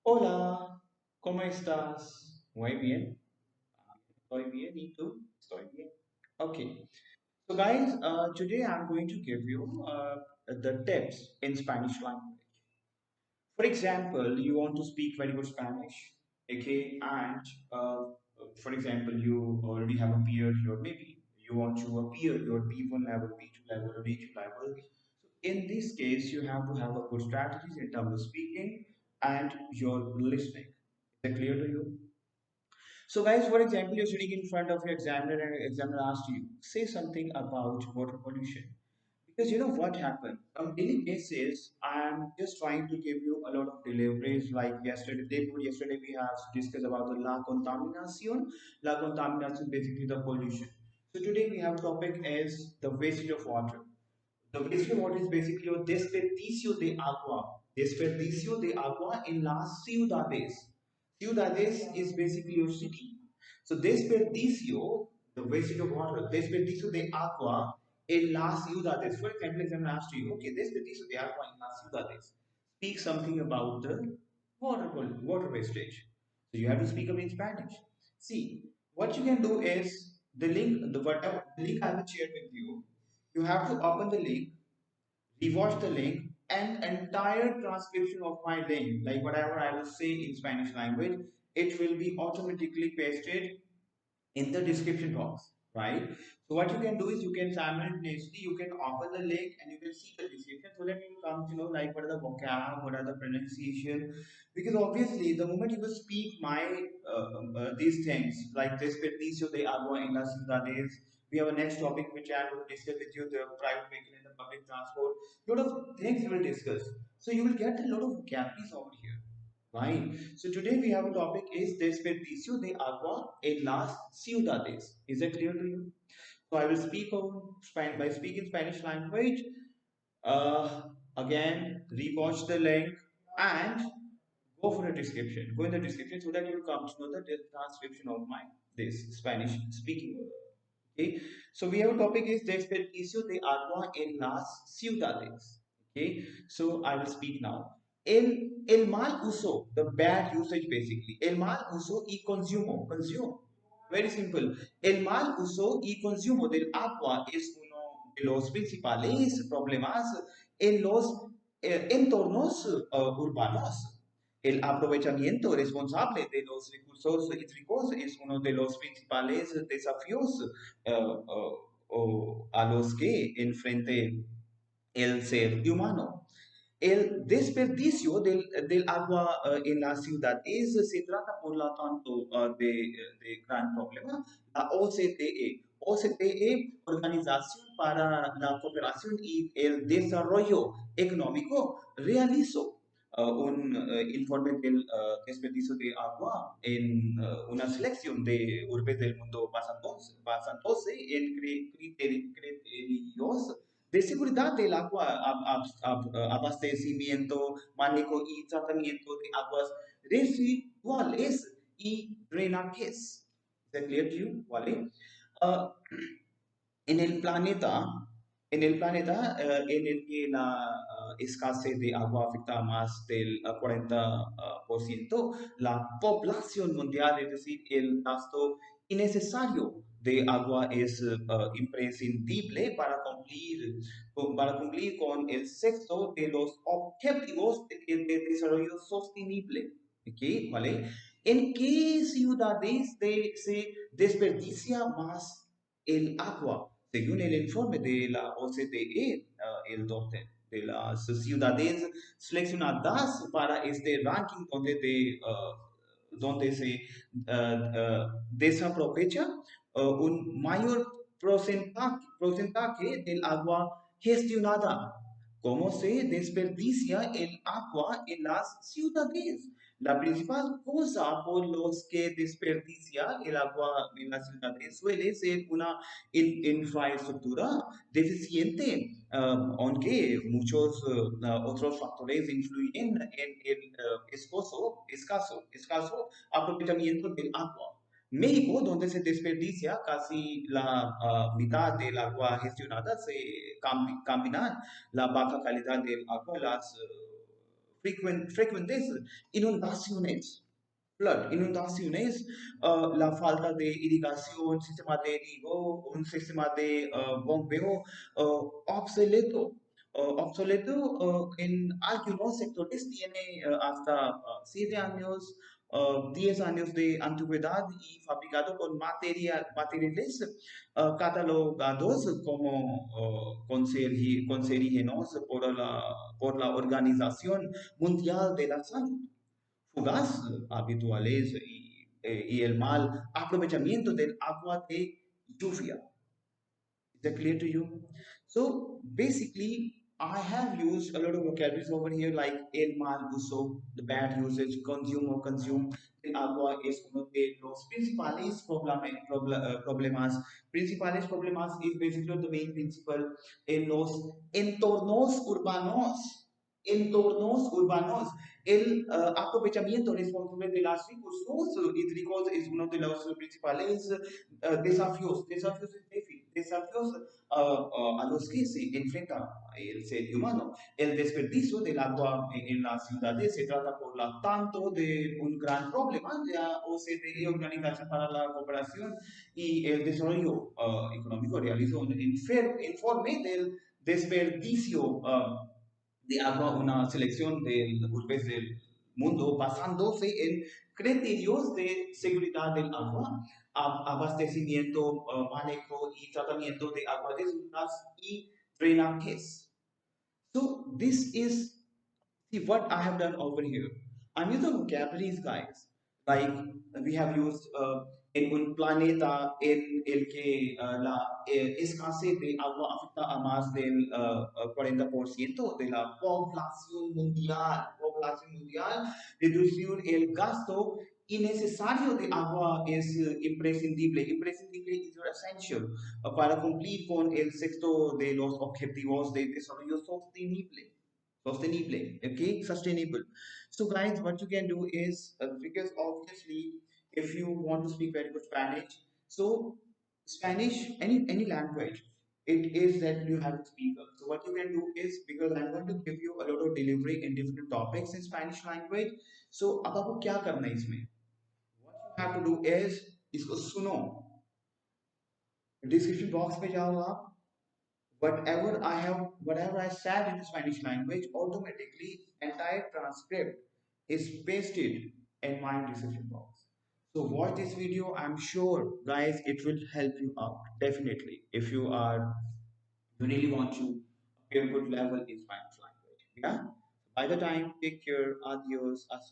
Hola, ¿cómo estás? Muy bien. Estoy bien. ¿Y tú? Estoy bien. Okay. So, guys, today I'm going to give you the tips in Spanish language. For example, you want to speak very good Spanish, okay, and for example, you already have appeared your maybe you want to appear your B1 level, B2 level, or A2 level. So in this case, you have to have a good strategies in terms of speaking and your listening. Is that clear to you? So, guys, for example, you're sitting in front of your examiner and examiner asks you, say something about water pollution. Because you know what happened? On daily basis, I'm just trying to give you a lot of deliveries. Like yesterday, day before yesterday, we have discussed about the la contaminación. La contaminación basically the pollution. So today we have topic is the wastage of water. The wastage of water is basically your desperdicio de agua. Desperdicio de agua en las ciudades. Ciudades is basically your city. So desperdicio, the wastage of water, desperdicio de agua en las ciudades. For example, example asked you, okay, desperdicio de agua en las ciudades. Speak something about the water wastage. So you have to speak up in Spanish. See, what you can do is the link, the link I will share with you. You have to open the link, rewatch the link, and entire transcription of my link, like whatever I will say in Spanish language, it will be automatically pasted in the description box, right? So what you can do is you can simultaneously you can open the link and you can see the description so that you come to know like what are the vocab, what are the pronunciation, because obviously the moment you will speak my these things like desperdicio de agua en las ciudades. We have a next topic which I will discuss with you, the private vehicle and the public transport. Lot of things we will discuss. So you will get a lot of vocabularies over here. Right. So today we have a topic is desperdicio de agua en las ciudades. Is that clear to you? So I will speak on by speaking Spanish language. Uh, Again, rewatch the link and go for a description. Go in the description so that you will come to know the transcription of my this Spanish speaking. Okay. So we have a topic is desperdicio de agua en las ciudades. Okay. So I will speak now. El mal uso, the bad usage basically. El mal uso y consumo. Consume. Very simple. El mal uso y consumo del agua es uno de los principales problemas en los entornos urbanos. El aprovechamiento responsable de los recursos hídricos es uno de los principales desafíos a los que enfrente el ser humano. El desperdicio del agua en la ciudad se trata, por lo tanto, de gran problema. La OCDE, OCDE, Organización para la Cooperación y el Desarrollo Económico, realizó un informe del desperdicio de agua en una selección de urbes del mundo basándose en criterios de seguridad del agua, abastecimiento, manejo y tratamiento de aguas residuales y drenajes. ¿Is that clear to you? ¿Vale? Ah, en el planeta, en el que la escasez de agua afecta a más del 40%, la población mundial, es decir, el gasto innecesario de agua es imprescindible para cumplir con el sexto de los objetivos de desarrollo sostenible. ¿Ok? ¿Vale? ¿En qué ciudades se desperdicia más el agua? Según el informe de la OCDE, el dote de las ciudades seleccionadas para este ranking donde se desaprovecha un mayor porcentaje del agua gestionada. ¿Cómo se desperdicia el agua en las ciudades? La principal cosa por los que desperdicia el agua en las ciudades suele ser una infraestructura deficiente, aunque muchos otros factores influyen en el escaso aprovechamiento del agua. México, donde se desperdicia casi la mitad del agua gestionada, se combina la baja calidad del agua, las frecuentes inundaciones. Flood, inundaciones, la falta de irrigación, sistema de riego, un sistema de bombeo obsoleto. En algunos sectores tiene hasta 7 años, 10 años de antigüedad y fabricado con materiales catalogados como cancerígenos por la Organización Mundial de la Salud. Fugaz habituales y el mal aprovechamiento del agua de lluvia. Is that clear to you? So basically, I have used a lot of vocabularies over here like el mal uso, the bad usage, consume. El agua es uno de los principales problemas. Principales problemas is basically the main principle en los entornos urbanos. Entornos urbanos. El aprovechamiento responsable de los recursos hídricos es uno de los principales desafíos desafíos a los que se enfrenta el ser humano. El desperdicio del agua en las ciudades se trata por lo tanto de un gran problema de la OCDE, Organización para la Cooperación y el Desarrollo Económico realizó un informe del desperdicio de agua, una selección de urbes del mundo basándose en criterios de seguridad del agua, abastecimiento, manejo y tratamiento de aguas residuales y drenajes. So this is see what I have done over here. I'm using vocabularies, guys. Like we have used en un planeta en el que la escasez de agua afecta a más del 40% de la población mundial. Reducir el gasto innecesario de agua es imprescindible. Imprescindible is essential para cumplir con el sexto de los objetivos de desarrollo sostenible. Okay, sustainable. So guys, what you can do is because obviously if you want to speak very good Spanish, so Spanish, any language, it is that you have to speak up. So what you can do is, because I'm going to give you a lot of delivery in different topics in Spanish language, so अब आपको क्या करना है इसमें? What you have to do is इसको सुनो, description box में जाओ आप, whatever I said in the Spanish language, automatically entire transcript is pasted in my description box. So watch this video. I'm sure, guys, it will help you out definitely if you really want to appear good level in Spanish language. Yeah. By the time, take care. Adios.